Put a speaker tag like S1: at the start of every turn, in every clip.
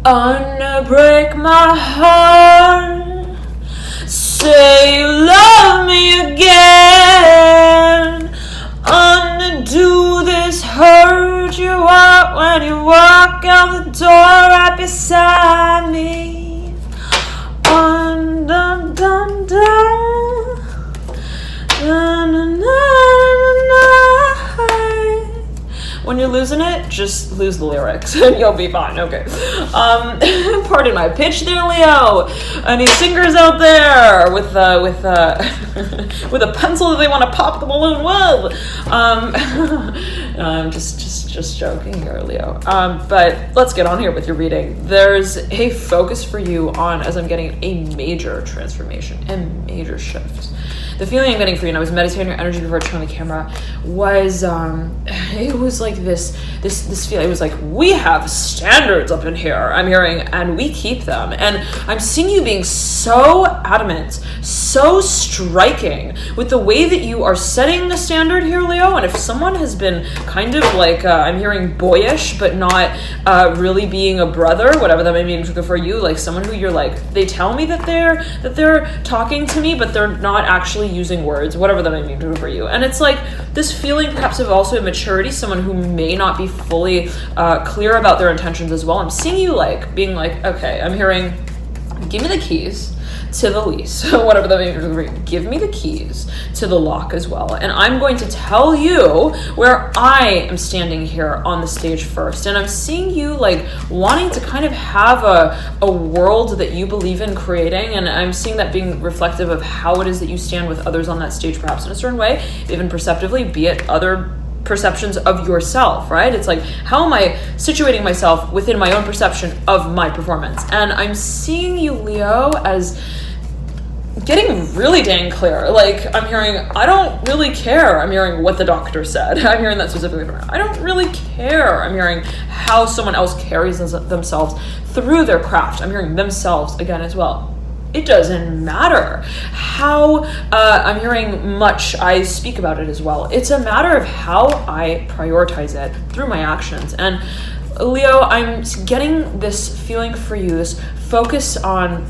S1: Unbreak my heart. Say you love me again. Undo this hurt you out when you walk out the door right beside me. Dun dun dun dun. Na, na, na, na. When you're losing it, just lose the lyrics and you'll be fine. Okay. Pardon my pitch there, Leo. Any singers out there with with a pencil that they want to pop the balloon with? I'm just joking here, Leo. But let's get on here with your reading. There's a focus for you on, as I'm getting, a major transformation, a major shift. The feeling I'm getting for you, and I was meditating your energy before I turned on the camera, was it was like this feeling. It was like, we have standards up in here, I'm hearing, and we keep them. And I'm seeing you being so adamant, so striking with the way that you are setting the standard here, Leo. And if someone has been kind of like, I'm hearing boyish, but not really being a brother, whatever that may mean for you, like someone who you're like, they tell me that they're talking to me, but they're not actually using words, whatever that may mean for you. And it's like this feeling perhaps of also immaturity, someone who may not be fully clear about their intentions as well. I'm seeing you like being like, okay, I'm hearing, give me the keys to the lease, whatever that may mean. Give me the keys to the lock as well. And I'm going to tell you where I am standing here on the stage first. And I'm seeing you like wanting to kind of have a world that you believe in creating. And I'm seeing that being reflective of how it is that you stand with others on that stage, perhaps in a certain way, even perceptively, be it other perceptions of yourself, right? It's like, how am I situating myself within my own perception of my performance? And I'm seeing you, Leo, as getting really dang clear. Like, I'm hearing, I don't really care. I'm hearing what the doctor said. I'm hearing that specifically from her. I don't really care. I'm hearing how someone else carries themselves through their craft. I'm hearing themselves again as well. It doesn't matter how I'm hearing much I speak about it as well. It's a matter of how I prioritize it through my actions. And Leo, I'm getting this feeling for you, this focus on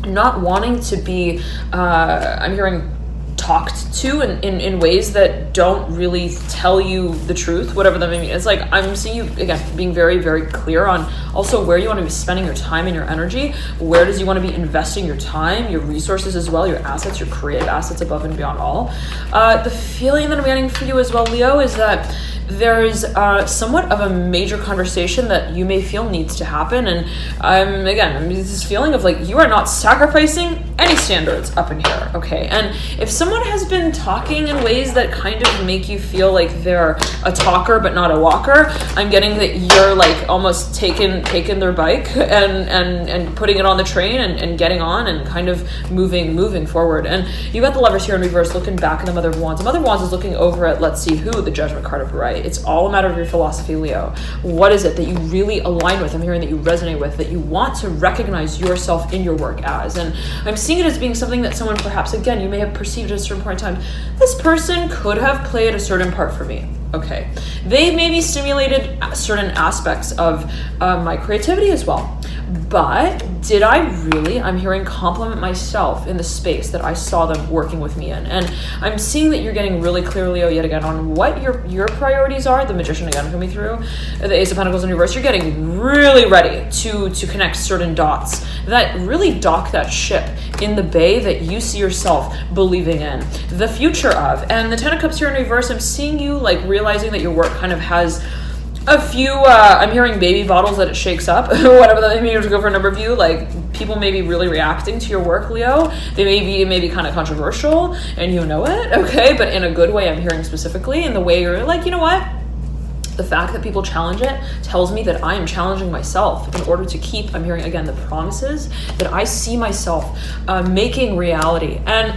S1: not wanting to be, I'm hearing, talked to in ways that don't really tell you the truth, whatever that may mean. It's like, I'm seeing you, again, being very, very clear on also where you want to be spending your time and your energy. Where does you want to be investing your time, your resources as well, your assets, your creative assets above and beyond all. The feeling that I'm getting for you as well, Leo, is that there's somewhat of a major conversation that you may feel needs to happen. And I'm this feeling of like, you are not sacrificing any standards up in here, okay? And if someone has been talking in ways that kind of make you feel like they're a talker but not a walker, I'm getting that you're like almost taking their bike and putting it on the train and getting on and kind of moving forward. And you got the Lovers here in reverse, looking back at the Mother of Wands. The Mother of Wands is looking over at, let's see who, the Judgment card of right. It's all a matter of your philosophy, Leo. What is it that you really align with? I'm hearing that you resonate with, that you want to recognize yourself in your work as. And I'm seeing it as being something that someone perhaps, again, you may have perceived at a certain point in time. This person could have played a certain part for me. Okay. They maybe stimulated certain aspects of my creativity as well. But did I really, I'm hearing, compliment myself in the space that I saw them working with me in? And I'm seeing that you're getting really clear, Leo, yet again, on what your priorities are. The Magician again coming through, the Ace of Pentacles in reverse. You're getting really ready to connect certain dots that really dock that ship in the bay that you see yourself believing in the future of. And the Ten of Cups here in reverse, I'm seeing you like realizing that your work kind of has a few, I'm hearing baby bottles that it shakes up, whatever that means to go for a number of you. Like, people may be really reacting to your work, Leo. It may be kind of controversial, and you know it, okay? But in a good way, I'm hearing specifically, in the way you're like, you know what? The fact that people challenge it tells me that I am challenging myself in order to keep, I'm hearing again, the promises that I see myself making reality. And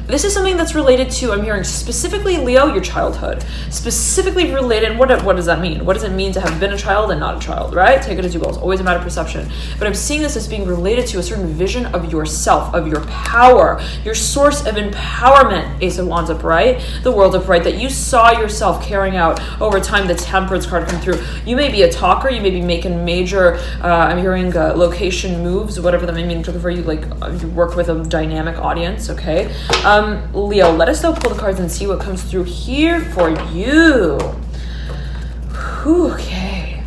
S1: This is something that's related to, I'm hearing specifically, Leo, your childhood. Specifically related, what does that mean? What does it mean to have been a child and not a child, right? Take it as you will. It's always a matter of perception. But I'm seeing this as being related to a certain vision of yourself, of your power, your source of empowerment, Ace of Wands upright, the World upright, that you saw yourself carrying out over time. The Temperance card come through. You may be a talker, you may be making major, I'm hearing location moves, whatever that may mean for you, like you work with a dynamic audience, okay? Leo, let us though pull the cards and see what comes through here for you. Whew, okay.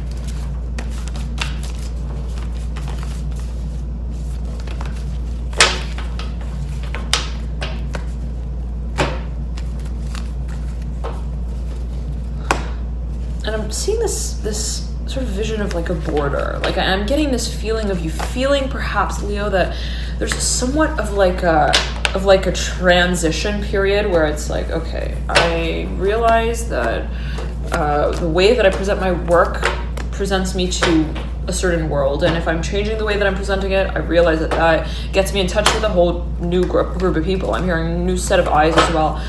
S1: And I'm seeing this sort of vision of like a border. Like I'm getting this feeling of you feeling perhaps, Leo, that there's somewhat of like a transition period where it's like, okay, I realize that the way that I present my work presents me to a certain world, and if I'm changing the way that I'm presenting it, I realize that gets me in touch with a whole new group of people. I'm hearing a new set of eyes as well.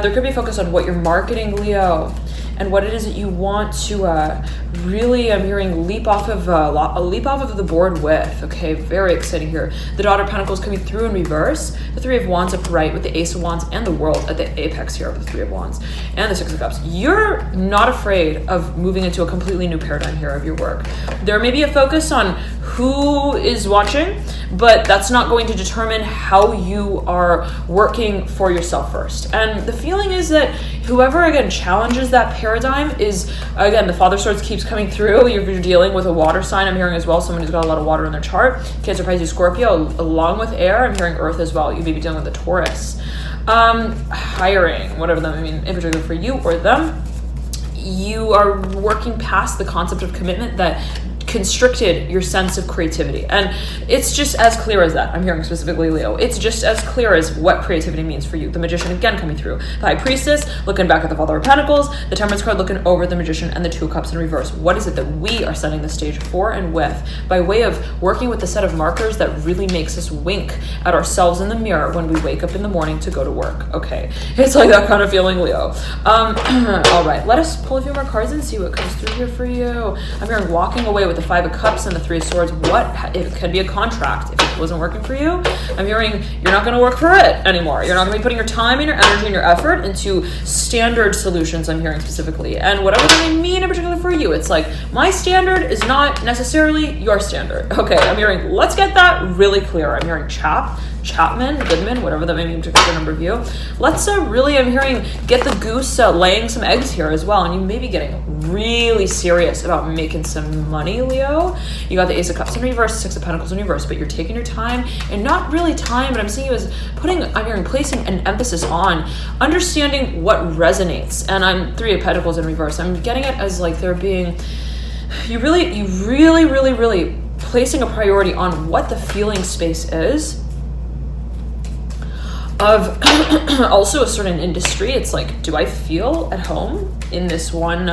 S1: There could be a focus on what you're marketing, Leo, and what it is that you want to really, I'm hearing, leap off of the board with. Okay, very exciting here. The Daughter of Pentacles coming through in reverse, the Three of Wands upright with the Ace of Wands, and the World at the apex here of the Three of Wands, and the Six of Cups. You're not afraid of moving into a completely new paradigm here of your work. There may be a focus on who is watching, but that's not going to determine how you are working for yourself first. And the feeling is that whoever, again, challenges that paradigm is, again, the Father Swords keeps coming through. You're dealing with a water sign, I'm hearing as well, someone who's got a lot of water in their chart. Cancer, Pisces, Scorpio, along with air, I'm hearing earth as well. You may be dealing with a Taurus. Hiring, whatever that may mean, in particular for you or them. You are working past the concept of commitment that constricted your sense of creativity. And it's just as clear as that. I'm hearing specifically, Leo. It's just as clear as what creativity means for you. The Magician again coming through. The High Priestess looking back at the Father of Pentacles. The Temperance card looking over the Magician, and the Two of Cups in reverse. What is it that we are setting the stage for and with by way of working with the set of markers that really makes us wink at ourselves in the mirror when we wake up in the morning to go to work? Okay. It's like that kind of feeling, Leo. All right. Let us pull a few more cards and see what comes through here for you. I'm hearing walking away with the Five of Cups and the Three of Swords. It could be a contract. If it wasn't working for you, I'm hearing you're not going to work for it anymore. You're not going to be putting your time and your energy and your effort into standard solutions, I'm hearing specifically. And whatever that may mean in particular for you, it's like, my standard is not necessarily your standard. Okay, I'm hearing, let's get that really clear. I'm hearing Chapman, Goodman, whatever that may mean to a number of you. Let's really, I'm hearing, get the goose laying some eggs here as well. And you may be getting really serious about making some money, Leo. You got the Ace of Cups in reverse, Six of Pentacles in reverse, but you're taking your time, and not really time, but I'm seeing you as placing an emphasis on understanding what resonates. And I'm Three of Pentacles in reverse. I'm getting it as like there being, you really placing a priority on what the feeling space is of also a certain industry. It's like, do I feel at home in this one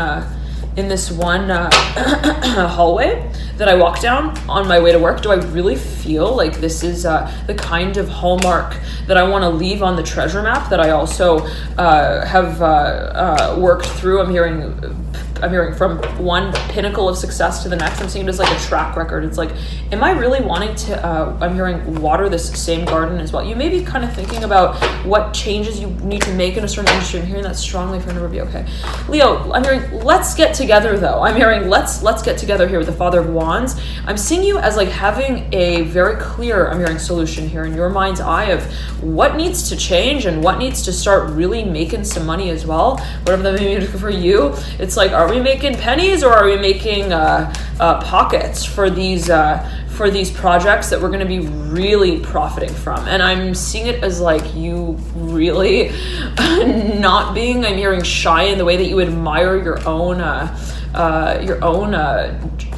S1: hallway that I walk down on my way to work? Do I really feel like this is the kind of hallmark that I want to leave on the treasure map that I also have worked through? I'm hearing from one pinnacle of success to the next. I'm seeing it as like a track record. It's like, am I really wanting to, I'm hearing, water this same garden as well? You may be kind of thinking about what changes you need to make in a certain industry. I'm hearing that strongly for a number of you. Okay. Leo, I'm hearing, let's get together though. I'm hearing, let's get together here with the Father of Wands. I'm seeing you as like having a very clear, I'm hearing, solution here in your mind's eye of what needs to change and what needs to start really making some money as well. Whatever that may mean for you. It's like, are we making pennies or are we making pockets for these projects that we're going to be really profiting from? And I'm seeing it as like you really not being, I'm hearing, shy in the way that you admire your own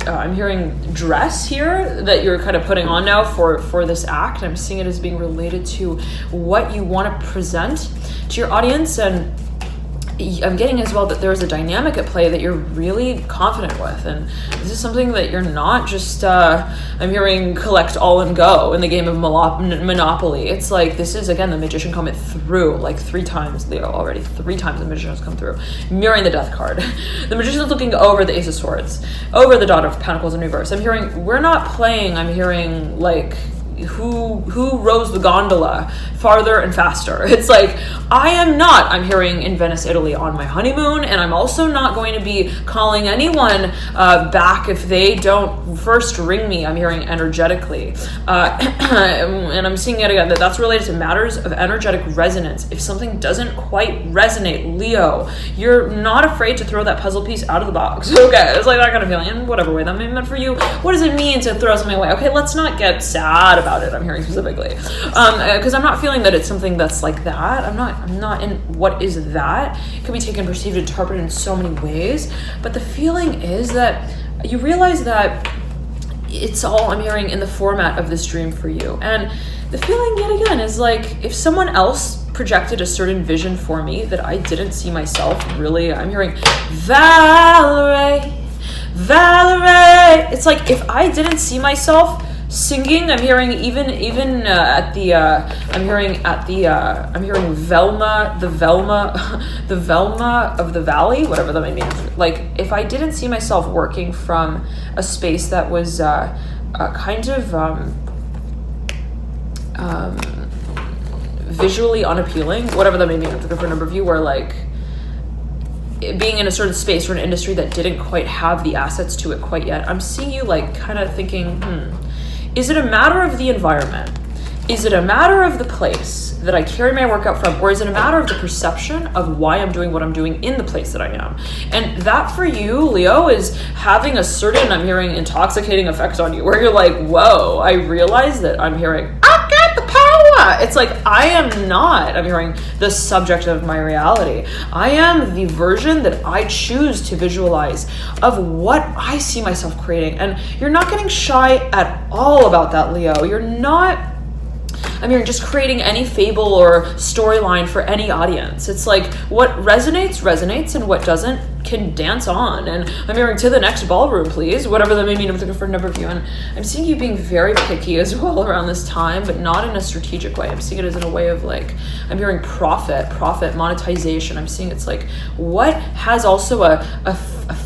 S1: I'm hearing dress here that you're kind of putting on now for this act. I'm seeing it as being related to what you want to present to your audience. And I'm getting as well that there's a dynamic at play that you're really confident with, and this is something that you're not just I'm hearing collect all and go in the game of Monopoly. It's like, this is again the Magician coming through like 3 times, Leo, already 3 times the Magician has come through, mirroring the Death card. The Magician's looking over the Ace of Swords, over the Daughter of Pentacles in reverse. I'm hearing we're not playing, I'm hearing like who rows the gondola farther and faster. It's like, I am not, I'm hearing, in Venice, Italy on my honeymoon, and I'm also not going to be calling anyone back if they don't first ring me, I'm hearing, energetically. And I'm seeing it again, that's related to matters of energetic resonance. If something doesn't quite resonate, Leo, you're not afraid to throw that puzzle piece out of the box. Okay, it's like that kind of feeling, in whatever way that may be meant for you. What does it mean to throw something away? Okay, let's not get sad about it, I'm hearing specifically, because I'm not feeling that it's something that's like that. I'm not in what is that. It can be taken, perceived, interpreted in so many ways, but the feeling is that you realize that it's all, I'm hearing, in the format of this dream for you. And the feeling yet again is like, if someone else projected a certain vision for me that I didn't see myself, really, I'm hearing Valerie. It's like, if I didn't see myself singing, I'm hearing even at the I'm hearing Velma, the Velma of the Valley, whatever that may mean. Like, if I didn't see myself working from a space that was kind of visually unappealing, whatever that may mean for a number of you, where like being in a certain space or an industry that didn't quite have the assets to it quite yet, I'm seeing you like kind of thinking, is it a matter of the environment? Is it a matter of the place that I carry my work out from? Or is it a matter of the perception of why I'm doing what I'm doing in the place that I am? And that for you, Leo, is having a certain, I'm hearing, intoxicating effect on you, where you're like, whoa, I realize that I'm hearing, I got the power. It's like, I am not, I'm hearing, the subject of my reality. I am the version that I choose to visualize of what I see myself creating. And you're not getting shy at all about that, Leo. You're not, I mean, just creating any fable or storyline for any audience. It's like, what resonates, and what doesn't can dance on. And I'm hearing, to the next ballroom, please, whatever that may mean. I'm looking for a number of you. And I'm seeing you being very picky as well around this time, but not in a strategic way. I'm seeing it as in a way of like, I'm hearing profit, monetization. I'm seeing it's like, what has also a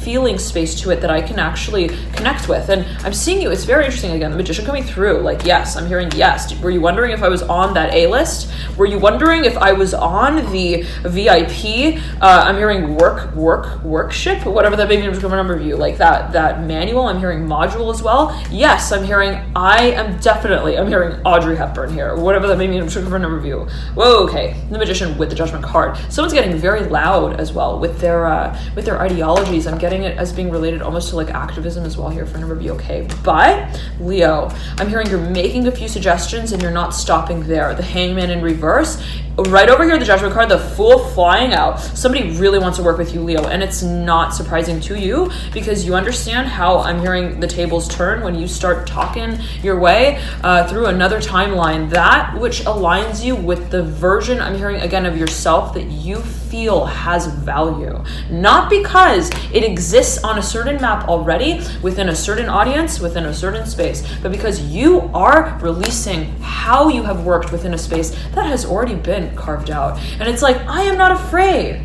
S1: feeling space to it that I can actually connect with. And I'm seeing you, it's very interesting again, the Magician coming through, like, yes, I'm hearing yes. Were you wondering if I was on that A-list? Were you wondering if I was on the VIP? I'm hearing workship, whatever that may be from a number of you, like that manual. I'm hearing module as well. Yes, I'm hearing, I'm hearing Audrey Hepburn here, whatever that may mean from a number of you. Whoa, okay, the Magician with the Judgment card. Someone's getting very loud as well with their ideologies. I'm getting it as being related almost to like activism as well here for a number of you, okay? But Leo, I'm hearing you're making a few suggestions and you're not stopping there. The Hangman in reverse, right over here, the Judgment card, the Fool flying out. Somebody really wants to work with you, Leo, and it's not surprising to you because you understand how I'm hearing the tables turn when you start talking your way through another timeline, that which aligns you with the version, I'm hearing again, of yourself that you feel has value. Not because it exists on a certain map already, within a certain audience, within a certain space, but because you are releasing how you have worked within a space that has already been carved out. And it's like, I am not afraid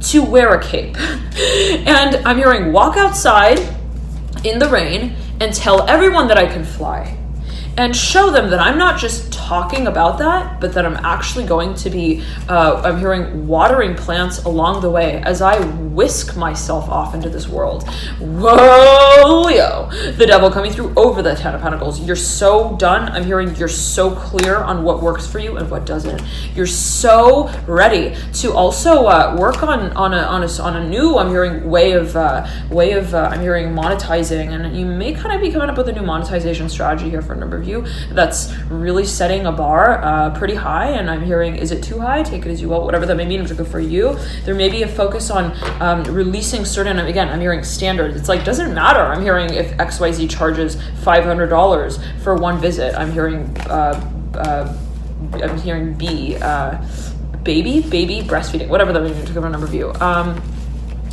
S1: to wear a cape. And I'm hearing walk outside in the rain and tell everyone that I can fly. And show them that I'm not just talking about that, but that I'm actually going to be, I'm hearing watering plants along the way as I whisk myself off into this world. Whoa, Leo. The Devil coming through over the Ten of Pentacles. You're so done. I'm hearing you're so clear on what works for you and what doesn't. You're so ready to also work on a new, I'm hearing, way of I'm hearing monetizing. And you may kind of be coming up with a new monetization strategy here for a number of you that's really setting a bar pretty high. And I'm hearing, is it too high? Take it as you will, whatever that may mean. It's good for you. There may be a focus on releasing certain, again, I'm hearing standards. It's like, doesn't matter. I'm hearing if XYZ charges $500 for one visit. I'm hearing B, baby breastfeeding, whatever that means to give a number of you.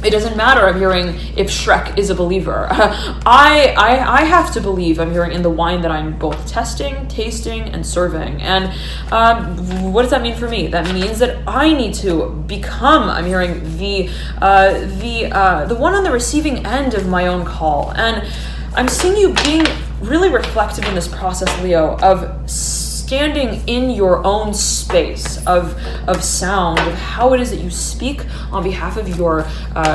S1: It doesn't matter, I'm hearing, if Shrek is a believer. I have to believe, I'm hearing, in the wine that I'm both testing, tasting, and serving. And what does that mean for me? That means that I need to become, I'm hearing, the one on the receiving end of my own call. And I'm seeing you being really reflective in this process, Leo, of standing in your own space of sound, of how it is that you speak on behalf of your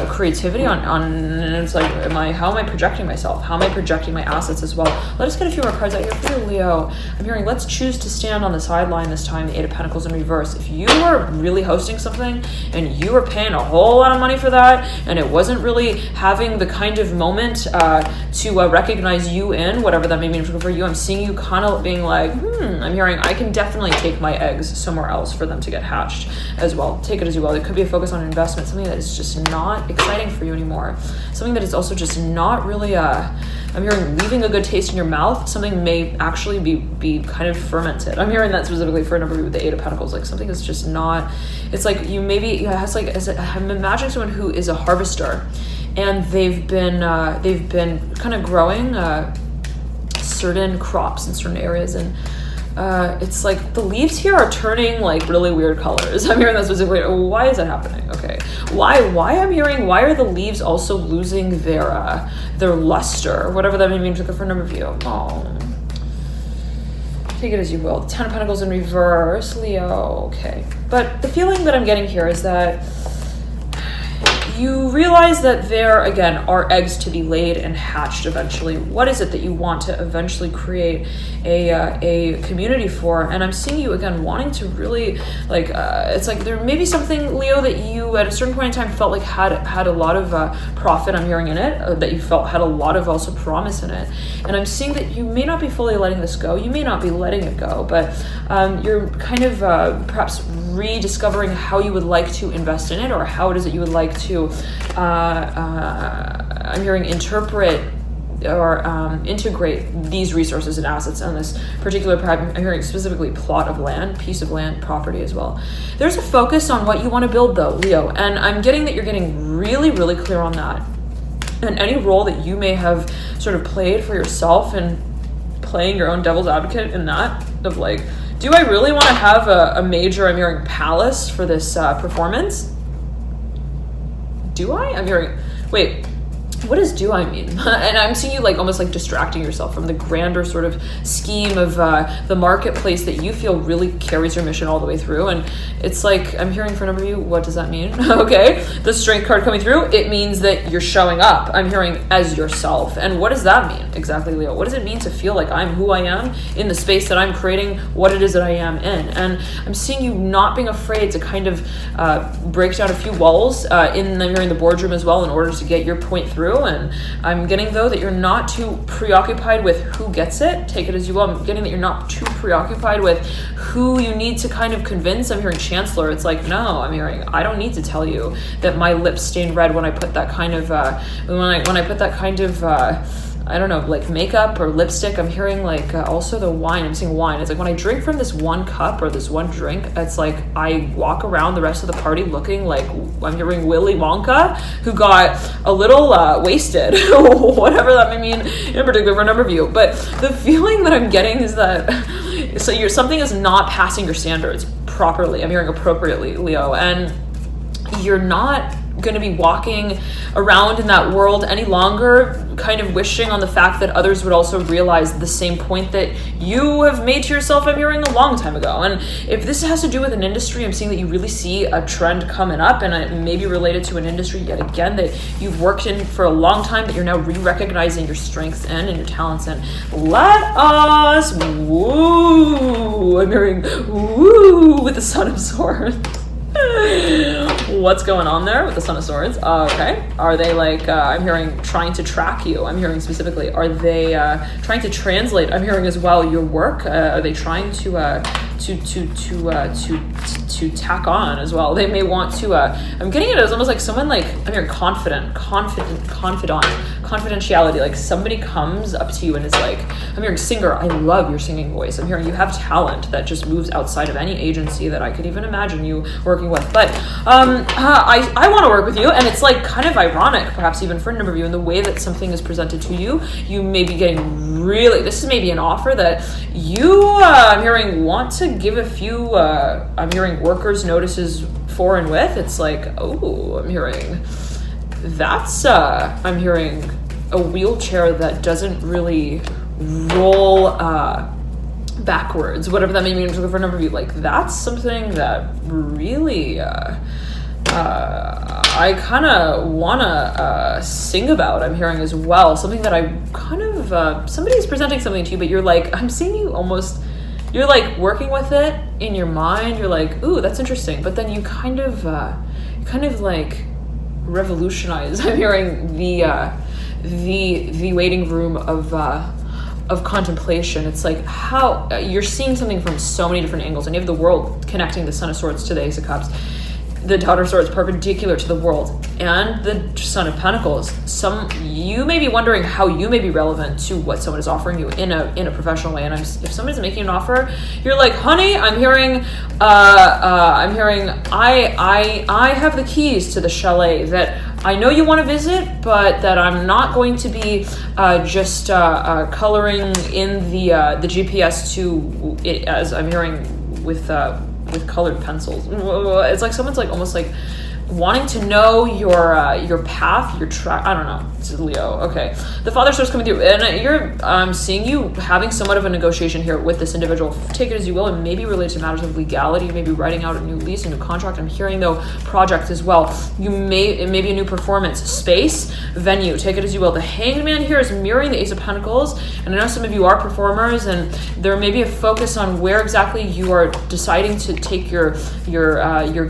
S1: creativity and it's like, how am I projecting myself? How am I projecting my assets as well? Let us get a few more cards out here for you, Leo. I'm hearing, let's choose to stand on the sideline this time, the Eight of Pentacles in reverse. If you were really hosting something and you were paying a whole lot of money for that and it wasn't really having the kind of moment to recognize you in, whatever that may mean for you, I'm seeing you kind of being like, I'm hearing, I can definitely take my eggs somewhere else for them to get hatched as well. Take it as you will. It could be a focus on investment, something that is just not exciting for you anymore. Something that is also just not really, I'm hearing, leaving a good taste in your mouth. Something may actually be kind of fermented. I'm hearing that specifically for a number with the Eight of Pentacles. Like something is just not, it's like you maybe, I'm imagining someone who is a harvester and they've been kind of growing certain crops in certain areas, and it's like the leaves here are turning like really weird colors. I'm hearing that specifically. Why is that happening? Okay. Why I'm hearing, why are the leaves also losing their luster? Whatever that may mean for a number of you. Oh. Take it as you will. The Ten of Pentacles in reverse, Leo. Okay. But the feeling that I'm getting here is that you realize that there, again, are eggs to be laid and hatched eventually. What is it that you want to eventually create a community for? And I'm seeing you, again, wanting to really, like, it's like there may be something, Leo, that you at a certain point in time felt like had a lot of profit, I'm hearing, in it, that you felt had a lot of also promise in it. And I'm seeing that you may not be fully letting this go. You may not be letting it go, but you're kind of perhaps rediscovering how you would like to invest in it, or how it is that you would like to I'm hearing interpret or integrate these resources and assets on this particular, I'm hearing specifically plot of land, piece of land, property as well. There's a focus on what you want to build though, Leo, and I'm getting that you're getting really, really clear on that. And any role that you may have sort of played for yourself and playing your own devil's advocate in that, of like, do I really want to have a major, I'm hearing, palace for this performance? Do I? I'm hearing, wait, what does do I mean? And I'm seeing you like almost like distracting yourself from the grander sort of scheme of the marketplace that you feel really carries your mission all the way through. And it's like, I'm hearing for a number of you, what does that mean? Okay, the Strength card coming through, it means that you're showing up, I'm hearing, as yourself. And what does that mean exactly, Leo? What does it mean to feel like I'm who I am in the space that I'm creating, what it is that I am in? And I'm seeing you not being afraid to kind of break down a few walls I'm hearing the boardroom as well in order to get your point through. And I'm getting, though, that you're not too preoccupied with who gets it. Take it as you will. I'm getting that you're not too preoccupied with who you need to kind of convince. I'm hearing Chancellor. It's like, no, I'm hearing, I don't need to tell you that my lips stain red when I put that kind of, when I put that kind of, I don't know, like makeup or lipstick. I'm hearing like also the wine. I'm seeing wine. It's like when I drink from this one cup or this one drink, it's like I walk around the rest of the party looking like I'm hearing Willy Wonka, who got a little wasted, whatever that may mean in particular for a number of you. But the feeling that I'm getting is that something is not passing your standards properly. I'm hearing appropriately, Leo, and you're not going to be walking around in that world any longer kind of wishing on the fact that others would also realize the same point that you have made to yourself, I'm hearing, a long time ago. And if this has to do with an industry, I'm seeing that you really see a trend coming up, and it may be related to an industry yet again that you've worked in for a long time, that you're now re-recognizing your strengths in and your talents in. Let us woo, I'm hearing woo with the Son of Swords. What's going on there with the Son of Swords? Okay. Are they like, I'm hearing, trying to track you? I'm hearing specifically. Are they trying to translate? I'm hearing as well your work. Are they trying to tack on as well? They may want to. I'm getting it as almost like someone like, I'm hearing confidant, confidentiality, like somebody comes up to you and is like, I'm hearing singer, I love your singing voice. I'm hearing you have talent that just moves outside of any agency that I could even imagine you working with. But I want to work with you. And it's like kind of ironic, perhaps even for a number of you, in the way that something is presented to you. You may be getting really, this is maybe an offer that you, I'm hearing, want to give a few, I'm hearing workers notices for and with. It's like, oh, I'm hearing that's I'm hearing a wheelchair that doesn't really roll backwards, whatever that may mean for a number of you. Like, that's something that really I kind of want to sing about, I'm hearing as well. Something that I kind of somebody's presenting something to you, but you're like, I'm seeing you almost, you're like working with it in your mind. You're like, ooh, that's interesting. But then you kind of like revolutionize, I'm hearing, the waiting room of contemplation. It's like how you're seeing something from so many different angles, and you have the world connecting the Son of Swords to the Ace of Cups, the Daughter of Swords perpendicular to the world, and the Son of Pentacles. You may be wondering how you may be relevant to what someone is offering you in a professional way. And if somebody's making an offer, you're like, honey, I'm hearing I have the keys to the chalet that I know you want to visit, but that I'm not going to be just coloring in the GPS to it, as I'm hearing with colored pencils. It's like someone's like almost like wanting to know your path, your track. I don't know. It's Leo. Okay. The Father starts coming through, and I'm seeing you having somewhat of a negotiation here with this individual. Take it as you will, and maybe related to matters of legality, maybe writing out a new lease, a new contract. I'm hearing though project as well. It may be a new performance space, venue. Take it as you will. The Hanged Man here is mirroring the Ace of Pentacles, and I know some of you are performers, and there may be a focus on where exactly you are deciding to take your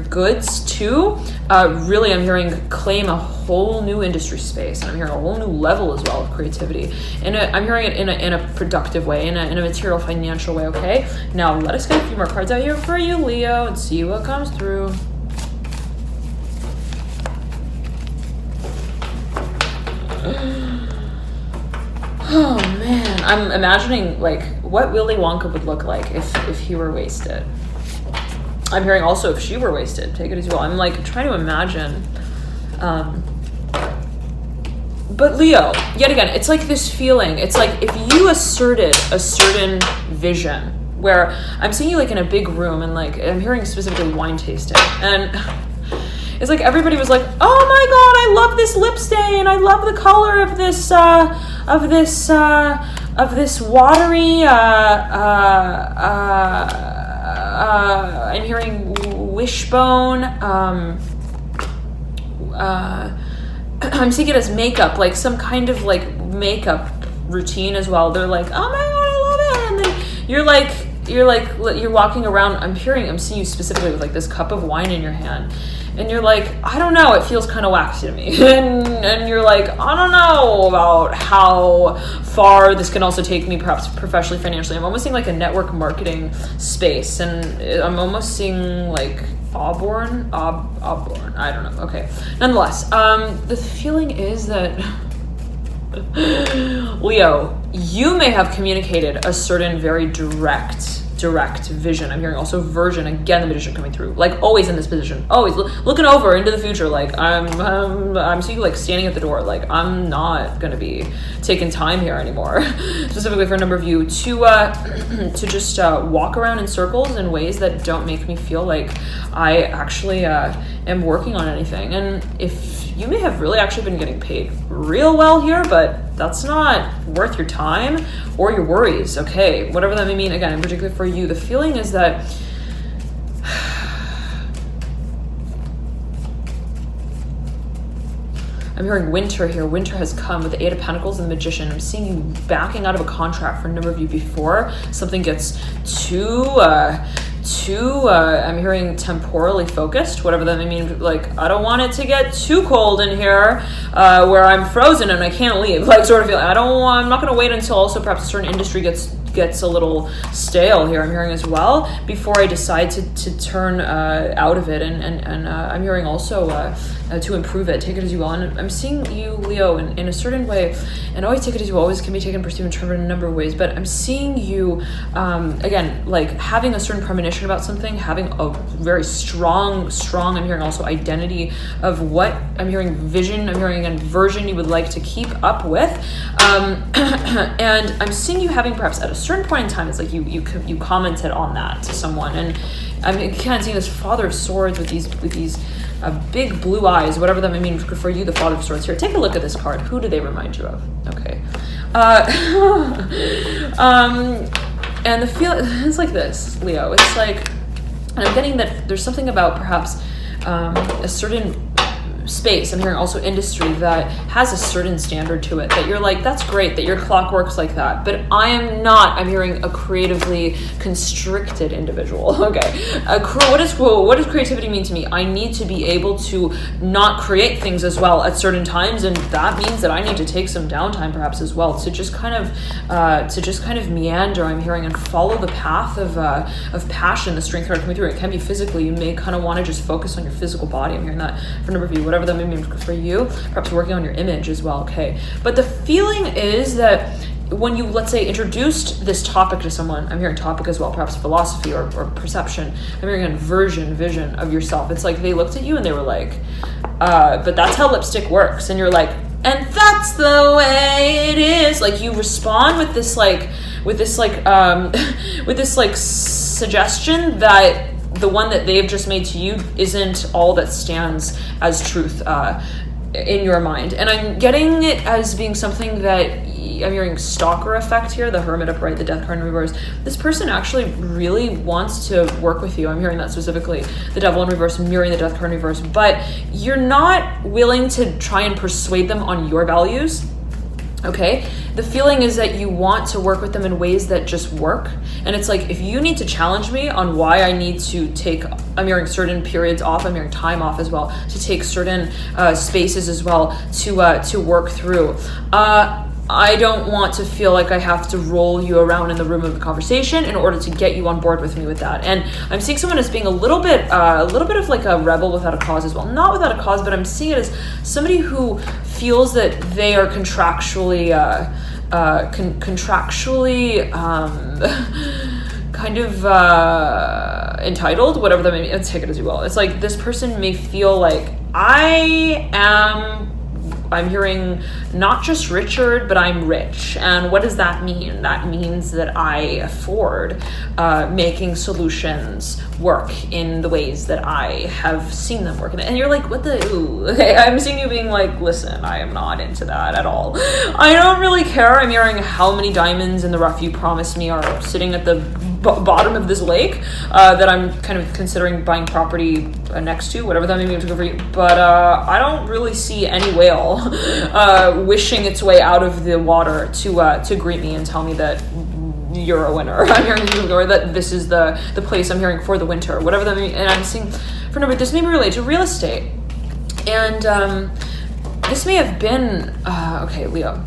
S1: goods to. Really, I'm hearing claim a whole new industry space, and I'm hearing a whole new level as well of creativity. And I'm hearing it in a productive way, in a material, financial way. Okay. Now let us get a few more cards out here for you, Leo, and see what comes through. Oh man, I'm imagining like what Willy Wonka would look like if he were wasted. I'm hearing also if she were wasted. Take it as well. I'm like trying to imagine. But Leo, yet again, it's like this feeling. It's like if you asserted a certain vision where I'm seeing you like in a big room, and like I'm hearing specifically wine tasting, and it's like everybody was like, oh my God, I love this lip stain. I love the color of this watery, I'm hearing wishbone. I'm seeing it as makeup, like some kind of like makeup routine as well. They're like, oh my God, I love it. And then you're walking around. I'm seeing you specifically with like this cup of wine in your hand. And you're like, I don't know, it feels kind of waxy to me. And you're like, I don't know about how far this can also take me, perhaps professionally, financially. I'm almost seeing like a network marketing space. And I'm almost seeing like Auburn. I don't know. Okay. Nonetheless, the feeling is that, Leo, you may have communicated a certain very direct vision. I'm hearing also version. Again, the Magician coming through. Like always in this position, always looking over into the future. Like I'm seeing you like standing at the door. Like I'm not gonna be taking time here anymore. Specifically for a number of you to just walk around in circles in ways that don't make me feel like I actually am working on anything. And if you may have really actually been getting paid real well here, but that's not worth your time or your worries. Okay, whatever that may mean. Again, in particular for you, the feeling is that I'm hearing winter here. Winter has come with the Eight of Pentacles and the Magician. I'm seeing you backing out of a contract for a number of you before something gets too I'm hearing temporally focused, whatever that may mean. Like, I don't want it to get too cold in here where I'm frozen and I can't leave, like sort of feeling. I'm not going to wait until also perhaps a certain industry gets gets a little stale here, I'm hearing as well, before I decide to turn out of it. And I'm hearing also to improve it. Take it as you will. And I'm seeing you, Leo, in a certain way, and always take it as you will. Always can be taken, perceived, interpreted in a number of ways. But I'm seeing you, again, like having a certain premonition about something, having a very strong, I'm hearing also identity of what I'm hearing, vision, I'm hearing again, version you would like to keep up with. And I'm seeing you having perhaps at a certain point in time, it's like you commented on that to someone. And I'm kind of seeing this Father of Swords with these big blue eyes, whatever that may mean for you, the Father of Swords here. Take a look at this card. Who do they remind you of? Okay. And the feel, it's like this, Leo. It's like, and I'm getting that there's something about perhaps a certain space, I'm hearing also industry, that has a certain standard to it, that you're like, that's great that your clock works like that, but I am not, I'm hearing, a creatively constricted individual. Okay. What does creativity mean to me? I need to be able to not create things as well at certain times, and that means that I need to take some downtime perhaps as well to just kind of meander, I'm hearing, and follow the path of passion, the strength card coming through. It can be physically, you may kind of want to just focus on your physical body, I'm hearing that for a number of you, whatever that may mean for you, perhaps working on your image as well. Okay. But the feeling is that when you, let's say, introduced this topic to someone, I'm hearing topic as well, perhaps philosophy or perception, I'm hearing a vision of yourself. It's like they looked at you and they were like, but that's how lipstick works. And you're like, and that's the way it is. Like you respond with this suggestion that the one that they've just made to you isn't all that stands as truth in your mind. And I'm getting it as being something that I'm hearing stalker effect here, the Hermit upright, the Death card in reverse. This person actually really wants to work with you. I'm hearing that specifically. The Devil in reverse, mirroring the Death card in reverse. But you're not willing to try and persuade them on your values. Okay, the feeling is that you want to work with them in ways that just work. And it's like, if you need to challenge me on why I need to take, I'm hearing certain periods off, I'm hearing time off as well, to take certain spaces as well to work through. I don't want to feel like I have to roll you around in the room of the conversation in order to get you on board with me with that. And I'm seeing someone as being a little bit of like a rebel without a cause as well. Not without a cause, but I'm seeing it as somebody who feels that they are contractually kind of entitled, whatever that may mean. Take it as you will. It's like this person may feel like I'm hearing not just Richard, but I'm rich. And what does that mean? That means that I afford making solutions work in the ways that I have seen them work. And you're like, what the, ooh. Okay, I'm seeing you being like, listen, I am not into that at all. I don't really care. I'm hearing how many diamonds in the rough you promised me are sitting at the bottom of this lake that I'm kind of considering buying property next to, whatever that may mean to go for you. But I don't really see any whale wishing its way out of the water to greet me and tell me that you're a winner. I'm hearing, or that this is the place I'm hearing for the winter, whatever that may mean. And I'm seeing, for number, this may be related to real estate. And this may have been, okay, Leo.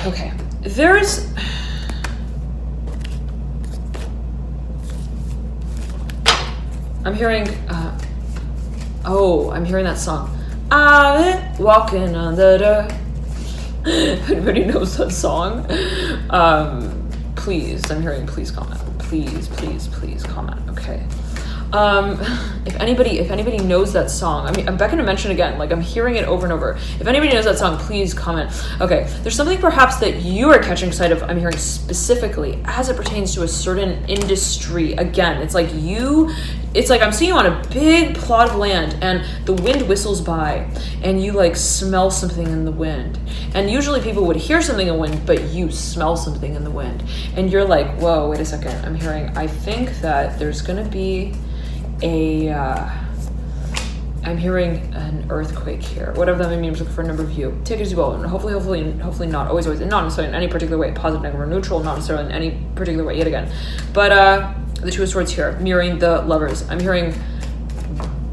S1: Okay, there's, I'm hearing, I'm hearing that song. I'm walking on the dirt. Anybody knows that song? Please, I'm hearing please comment. Please comment. Okay. If anybody knows that song, I mean, I'm not gonna mention again, like I'm hearing it over and over. If anybody knows that song, please comment. Okay, there's something perhaps that you are catching sight of, I'm hearing specifically as it pertains to a certain industry. Again, it's like I'm seeing you on a big plot of land and the wind whistles by and you like smell something in the wind. And usually people would hear something in the wind, but you smell something in the wind. And you're like, whoa, wait a second. I'm hearing, I think that there's gonna be I'm hearing an earthquake here. Whatever that may mean for a number of you. Take it as you will, and hopefully not, always, not necessarily in any particular way, positive, negative, or neutral, not necessarily in any particular way yet again. But the Two of Swords here, mirroring the Lovers. I'm hearing,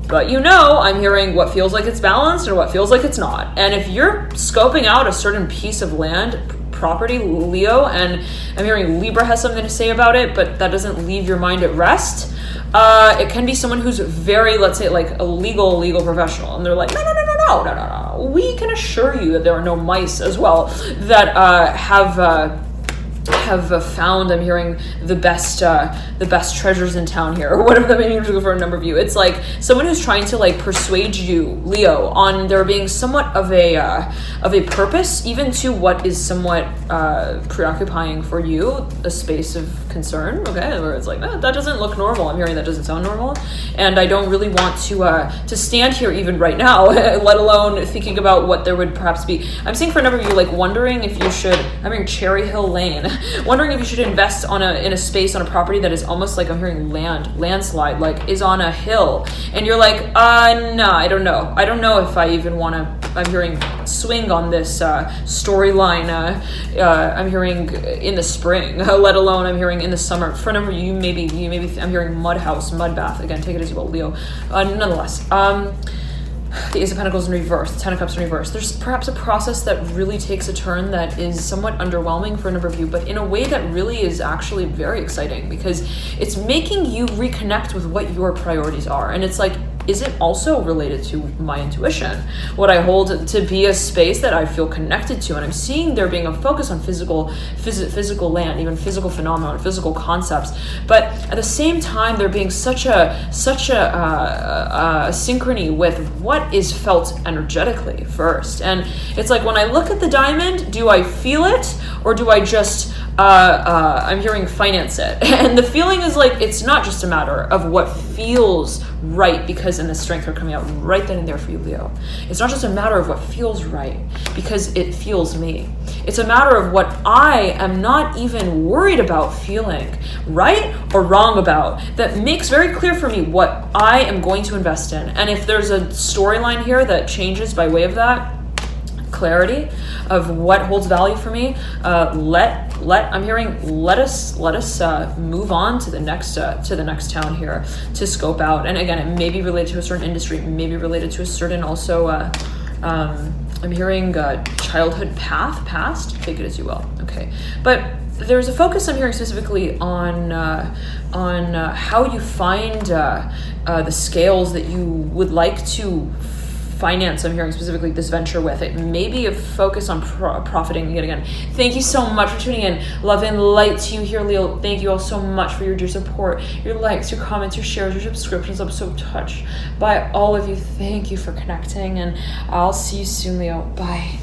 S1: but I'm hearing what feels like it's balanced and what feels like it's not. And if you're scoping out a certain piece of land, property, Leo, and I'm hearing Libra has something to say about it, but that doesn't leave your mind at rest. It can be someone who's very, let's say, like a legal professional, and they're like, no. We can assure you that there are no mice as well that have found, I'm hearing, the best treasures in town here, or whatever that may mean for a number of you. It's like someone who's trying to like persuade you, Leo, on there being somewhat of a purpose, even to what is somewhat preoccupying for you, a space of concern, okay, where it's like, that doesn't look normal. I'm hearing that doesn't sound normal, and I don't really want to stand here even right now, let alone thinking about what there would perhaps be. I'm seeing for a number of you, like wondering if you should, I'm hearing Cherry Hill Lane, wondering if you should invest in a space, on a property that is almost like, I'm hearing landslide, like is on a hill, and you're like, no, I don't know if I even want to, I'm hearing, swing on this storyline, I'm hearing in the spring, let alone I'm hearing in the summer. For a number of you, maybe I'm hearing mud house, mud bath, again, take it as you will, Leo. Nonetheless, the Ace of Pentacles in reverse, the Ten of Cups in reverse. There's perhaps a process that really takes a turn that is somewhat underwhelming for a number of you, but in a way that really is actually very exciting, because it's making you reconnect with what your priorities are. And it's like, is it also related to my intuition, what I hold to be a space that I feel connected to? And I'm seeing there being a focus on physical land, even physical phenomena, physical concepts. But at the same time, there being such a synchrony with what is felt energetically first. And it's like, when I look at the diamond, do I feel it, or do I just I'm hearing finance it? And the feeling is like, it's not just a matter of what feels right, because in the strength are coming out right then and there for you, Leo. It's not just a matter of what feels right because it feels me. It's a matter of what I am not even worried about feeling right or wrong about, that makes very clear for me what I am going to invest in. And if there's a storyline here that changes by way of that clarity of what holds value for me, I'm hearing let us move on to the next town here to scope out. And again, it may be related to a certain industry, may be related to a certain also I'm hearing childhood past, take it as you will, okay. But there's a focus I'm hearing specifically on how you find the scales that you would like to finance. I'm hearing specifically this venture with. It may be a focus on profiting yet again. Thank you so much for tuning in. Love and light to you here, Leo. Thank you all so much for your dear support, your likes, your comments, your shares, your subscriptions. I'm so touched by all of you. Thank you for connecting, and I'll see you soon, Leo. Bye.